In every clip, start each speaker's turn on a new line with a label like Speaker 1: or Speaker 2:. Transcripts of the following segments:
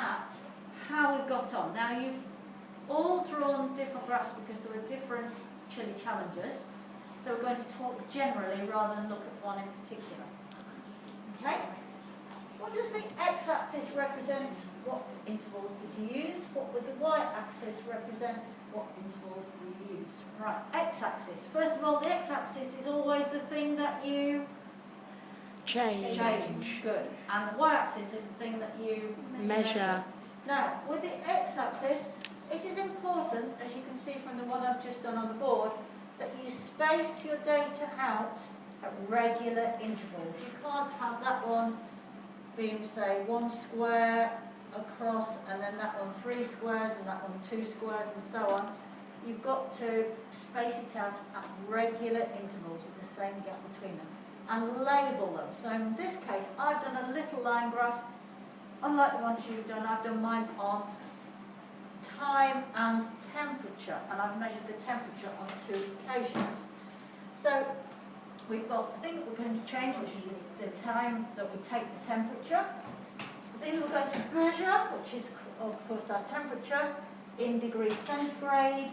Speaker 1: at how we got on. Now you've all drawn different graphs because there are different chili challenges. So we're going to talk generally rather than look at one in particular. Okay? What does the x-axis represent? What intervals did you use? What would the y-axis represent? What intervals do you use? Right, x-axis. First of all, the x-axis is always the thing that you change. Good. And the y-axis is the thing that you measure. Now, with the x-axis, it is important, as you can see from the one I've just done on the board, that you space your data out at regular intervals. You can't have that one being, say, 1 square across, and then that one 3 squares, and that one 2 squares, and so on. You've got to space it out at regular intervals with the same gap between them, and label them. So in this case, I've done a little line graph. Unlike the ones you've done, I've done mine on time and temperature, and I've measured the temperature on 2 occasions. So we've got the thing that we're going to change, which is the time that we take the temperature. The thing we're going to measure, which is of course our temperature in degrees centigrade.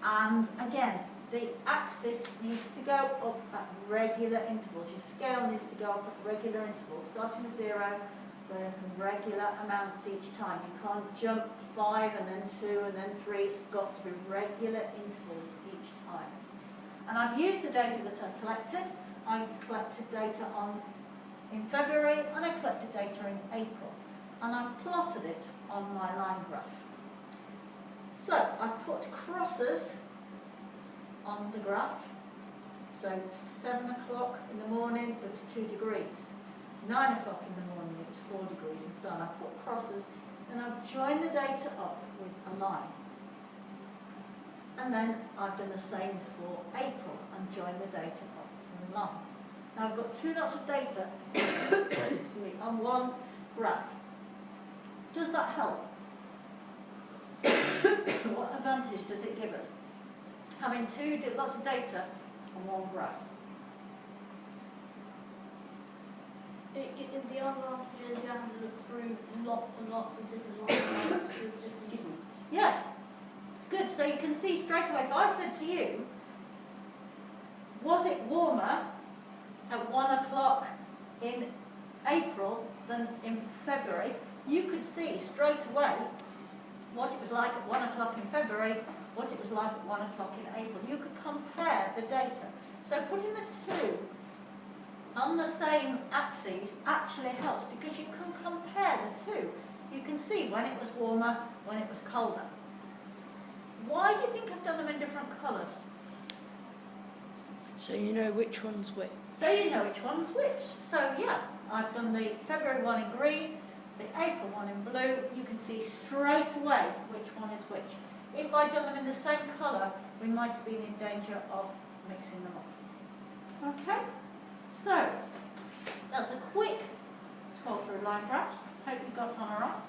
Speaker 1: And again, the axis needs to go up at regular intervals. Your scale needs to go up at regular intervals, starting with 0, going regular amounts each time. You can't jump 5 and then 2 and then 3. It's got to be regular intervals each time. And I've used the data that I collected. I collected data in February, and I collected data in April. And I've plotted it on my line graph. So I've put crosses on the graph. So 7 o'clock in the morning, it was 2 degrees. 9 o'clock in the morning, it was 4 degrees, and so on. I put crosses, and I've joined the data up with a line. And then I've done the same for April and joined the data up with a line. Now I've got 2 lots of data on one graph. Does that help? What advantage does it give us? Having 2 lots of data on one graph.
Speaker 2: It is the advantage is you have to look through lots and lots of different lines.
Speaker 1: Yes. Good. So you can see straight away, if I said to you, was it warmer at 1 o'clock in April than in February, you could see straight away what it was like at 1 o'clock in February, what it was like at 1 o'clock in April. You could compare the data. So putting the 2 on the same axes actually helps, because you can compare the 2. You can see when it was warmer, when it was colder. Why do you think I've done them in different colours?
Speaker 3: So you know which one's which.
Speaker 1: So you know which one's which. So yeah, I've done the February one in green, the April one in blue. You can see straight away which one is which. If I'd done them in the same colour, we might have been in danger of mixing them up. Okay? So, that's a quick talk through line graphs. Hope you got on alright.